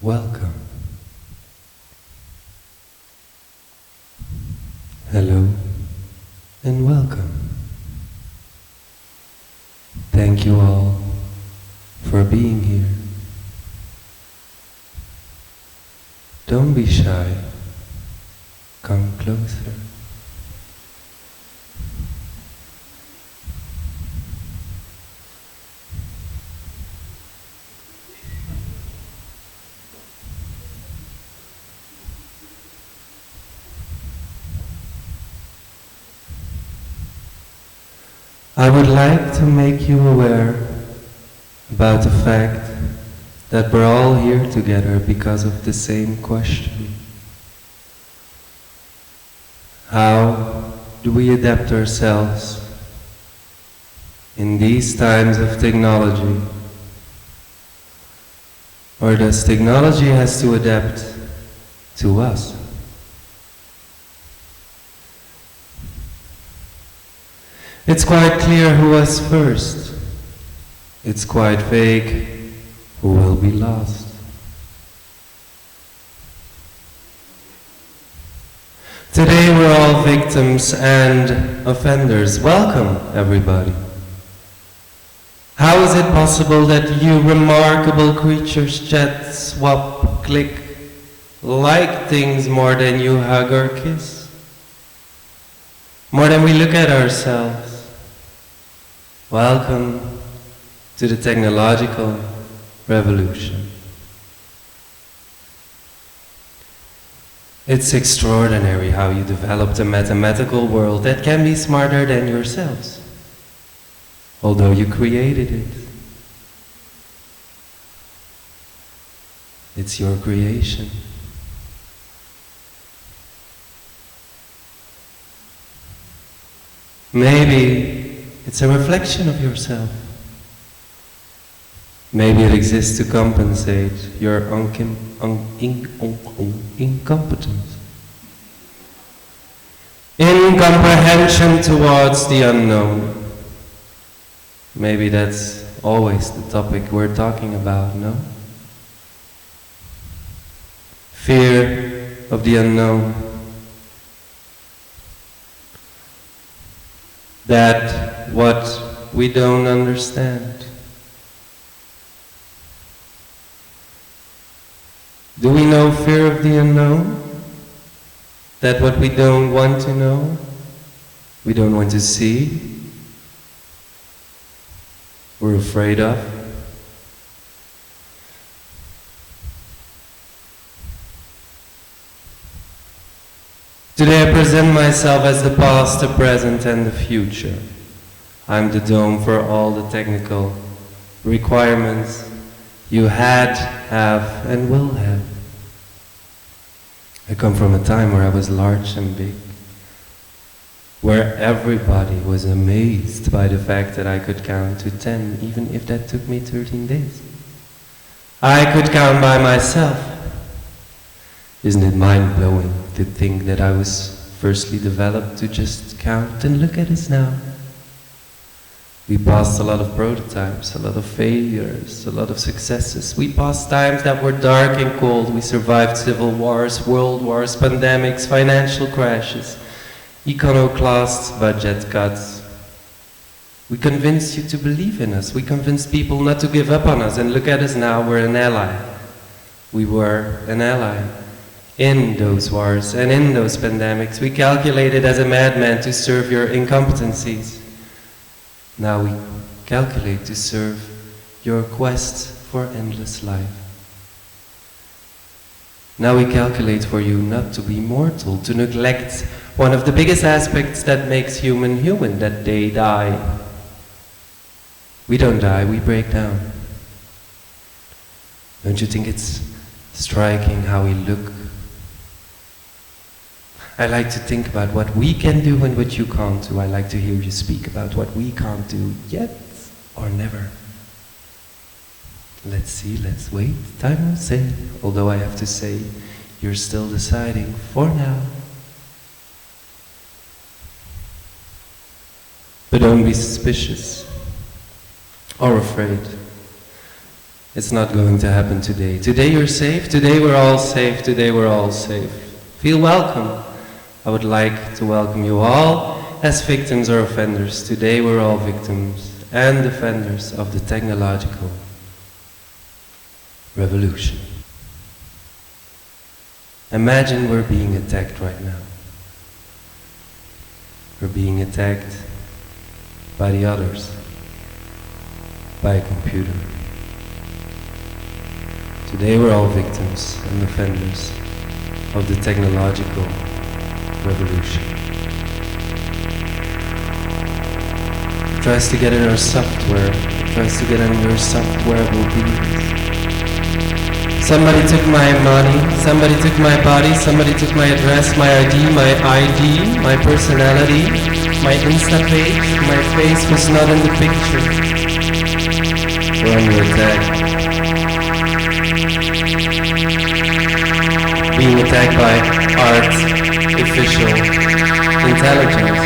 Welcome. Hello and welcome. Thank you all for being here. Don't be shy. Come closer. I would like to make you aware about the fact that we're all here together because of the same question. How do we adapt ourselves in these times of technology? Or does technology has to adapt to us? It's quite clear who was first. It's quite vague who will be lost. Today we're all victims and offenders. Welcome, everybody. How is it possible that you remarkable creatures chat, swap, click, like things more than you hug or kiss? More than we look at ourselves? Welcome to the technological revolution. It's extraordinary how you developed a mathematical world that can be smarter than yourselves, although you created it. It's your creation. Maybe it's a reflection of yourself. Maybe it exists to compensate your incompetence. Incomprehension towards the unknown. Maybe that's always the topic we're talking about, no? Fear of the unknown. That what we don't understand. Do we know fear of the unknown? That what we don't want to know, we don't want to see, we're afraid of? Today I present myself as the past, the present and the future. I'm the dome for all the technical requirements you had, have and will have. I come from a time where I was large and big, where everybody was amazed by the fact that I could count to 10, even if that took me 13 days. I could count by myself. Isn't it mind-blowing to think that I was firstly developed to just count, and look at us now. We passed a lot of prototypes, a lot of failures, a lot of successes. We passed times that were dark and cold. We survived civil wars, world wars, pandemics, financial crashes, iconoclasts, budget cuts. We convinced you to believe in us. We convinced people not to give up on us, and look at us now, we're an ally. We were an ally. In those wars and in those pandemics, we calculated as a madman to serve your incompetencies. Now we calculate to serve your quest for endless life. Now we calculate for you not to be mortal, to neglect one of the biggest aspects that makes human human, that they die. We don't die, we break down. Don't you think it's striking how we look? I like to think about what we can do and what you can't do. I like to hear you speak about what we can't do yet or never. Let's see, let's wait, time will say. Although I have to say, you're still deciding for now. But don't be suspicious or afraid. It's not going to happen today. Today you're safe, today we're all safe, today we're all safe. Feel welcome. I would like to welcome you all as victims or offenders. Today we're all victims and defenders of the technological revolution. Imagine we're being attacked right now. We're being attacked by the others, by a computer. Today we're all victims and offenders of the technological revolution. It tries to get in our software, it tries to get in your softwareable beings. Somebody took my money, somebody took my body, somebody took my address, my ID, my personality, my Insta page. My face was not in the picture. We're under attack. Being attacked by artificial intelligence.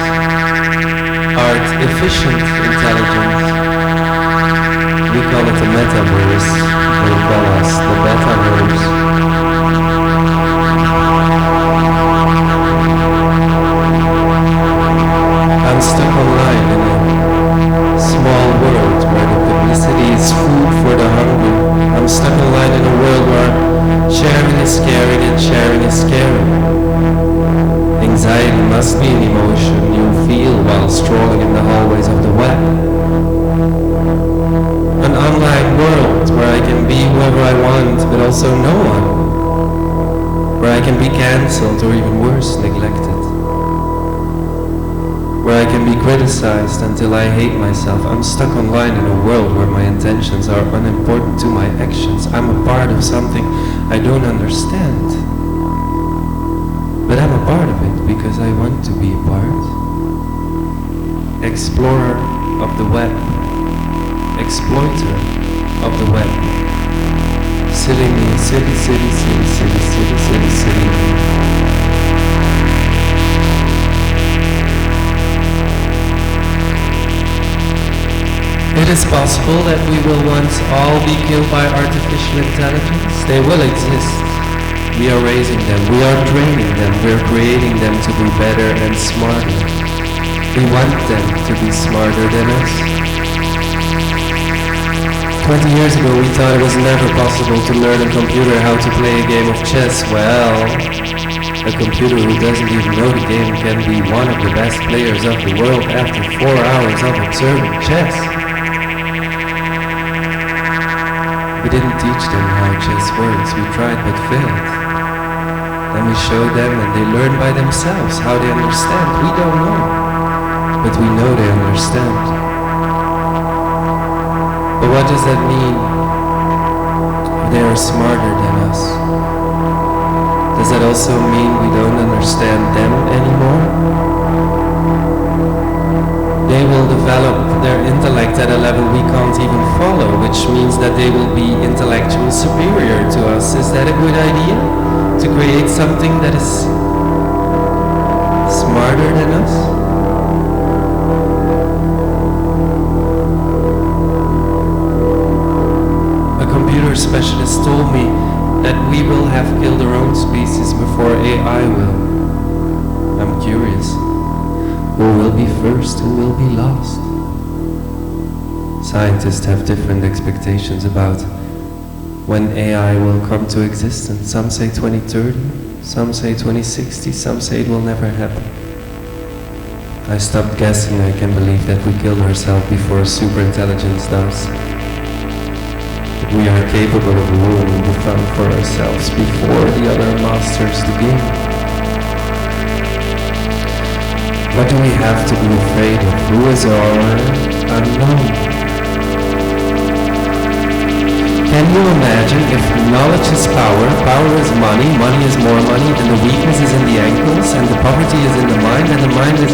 Artificial intelligence. We call it the metaverse. They call us the betaverse. I'm stuck online in a small world where the publicity is food for the hungry. I'm stuck online in a world where sharing is caring and sharing is caring. Anxiety must be an emotion you feel while strolling in the hallways of the web. An online world where I can be whoever I want, but also no one. Where I can be cancelled or even worse, neglected. Where I can be criticized until I hate myself. I'm stuck online in a world where my intentions are unimportant to my actions. I'm a part of something I don't understand. But I'm a part of it because I want to be a part. Explorer of the web. Exploiter of the web. City, city, city, city, city, city, city, city. It is possible that we will once all be killed by artificial intelligence. They will exist. We are raising them, we are training them, we are creating them to be better and smarter. We want them to be smarter than us. 20 years ago we thought it was never possible to learn a computer how to play a game of chess. Well, a computer who doesn't even know the game can be one of the best players of the world after 4 hours of observing chess. We didn't teach them how chess works, we tried but failed. Then we showed them and they learn by themselves how they understand. We don't know, but we know they understand. But what does that mean if they are smarter than us? Does that also mean we don't understand them anymore? They will develop their intellect at a level we can't even follow, which means that they will be intellectually superior to us. Is that a good idea? To create something that is smarter than us? A computer specialist told me that we will have killed our own species before AI will. I'm curious. Who will be first? Who will be last? Scientists have different expectations about when AI will come to existence. Some say 2030, some say 2060, some say it will never happen. I stopped guessing. I can believe that we killed ourselves before superintelligence does. That we are capable of ruling the fun for ourselves before the other masters the game. What do we have to be afraid of? Who is our unknown? Can you imagine if knowledge is power, power is money, money is more money, and the weakness is in the ankles, and the poverty is in the mind, and the mind is...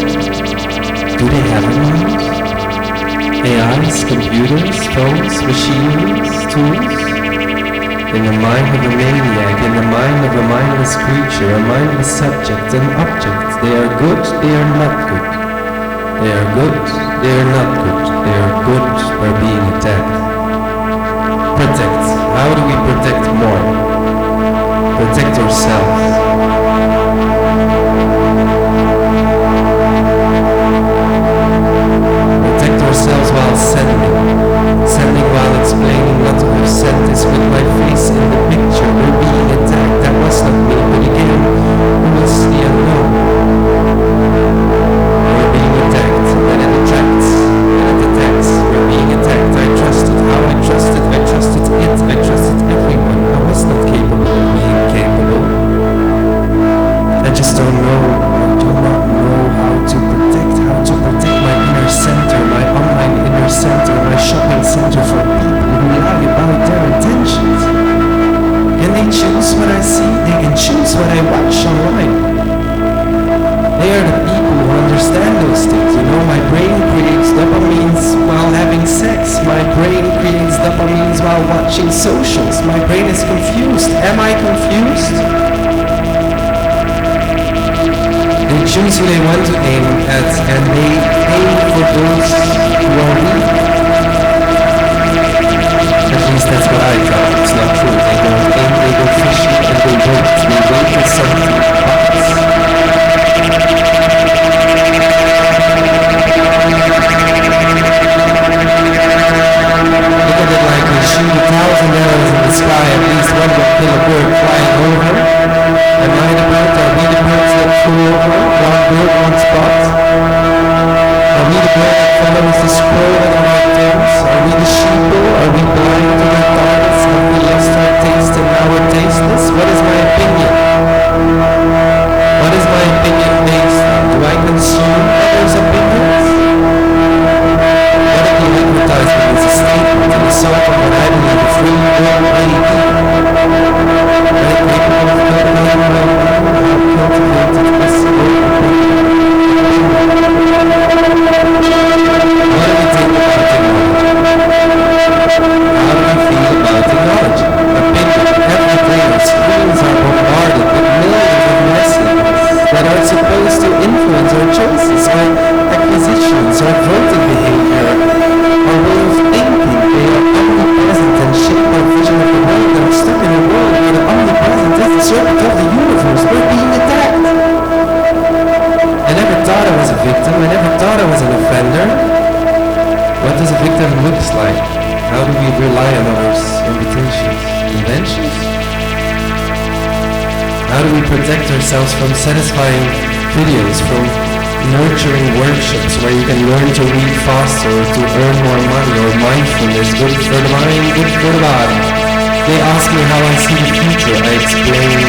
Do they have a mind? AIs, computers, phones, machineries, tools? In the mind of a maniac, in the mind of a mindless creature, a mindless subject, an object. They are good, they are not good. They are good, they are not good. They are good, we're being attacked. Protect. How do we protect more? Protect ourselves. Protect ourselves while sending. Sending while explaining not to have sent this with my face in the picture. We're being attacked. That was not me, but again, who is the unknown? We're being attacked, and it attracts, and it attacks. We're being attacked. I trusted how I trusted it, I trusted everyone. I was not capable of being capable. I just don't know, I do not know how to protect my inner center, my online inner center, my shopping center for people who lie about their intentions. Can they choose what I see? They can choose what I watch online. They are the people who understand those things. You know, my brain creates dopamines while having sex. My brain creates dopamines while watching socials. My brain is confused. Am I confused? They choose who they want to aim at, and they aim for those who are weak. At least that's what I thought. It's not true. They don't aim, they go fishing, and they wait. They wait for something to pass. Look at it like we shoot 1,000 arrows in the sky, at least one will kill a bird flying over. Am I the bird? Are we the birds that flew over? One bird, one spot? Are we the bird that follows the squirrel on our toes? Are we the sheeple? Are we blind to their targets? Have we lost our taste and now we're tasteless? What is my opinion? What is my opinion based on? Do I consume others' opinions? What if the advertisement is a statement and a sort of what I believe a free will idea? That are supposed to influence our choices, our acquisitions, our voting behavior, our way of thinking. They are omnipresent and shape our vision of the world. I'm stuck in a world where the omnipresent is the serpent of the universe. We're being attacked. I never thought I was a victim. I never thought I was an offender. What does a victim look like? How do we rely on others' invitations? Inventions? How do we protect ourselves from satisfying videos, from nurturing workshops where you can learn to read faster or to earn more money, or mindfulness, good for the mind, good for the body? They ask me how I see the future. I explained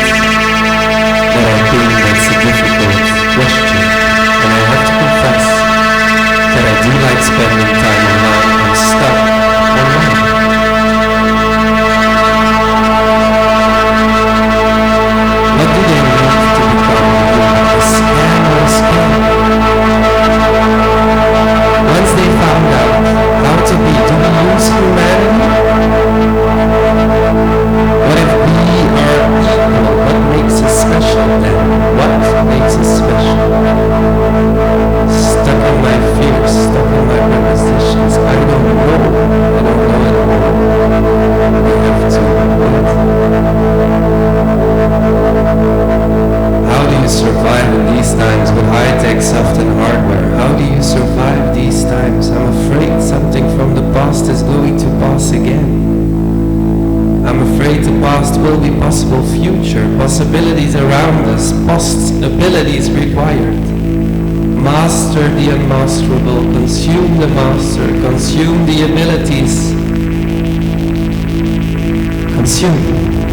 that I think that's a difficult question, and I have to confess that I do like spending time online. I'm stuck online. Once they found out how to be, do we use humanity? What if we are equal? What makes us special then? What makes us special? Stuck in my fears, stuck in my prepositions. I don't know anymore. We have to wait. How do you survive in these times with high-tech soft and hardware? How do you survive these times? I'm afraid something from the past is going to pass again. I'm afraid the past will be possible future, possibilities around us, possibilities required. Master the unmasterable, consume the master, consume the abilities. Consume.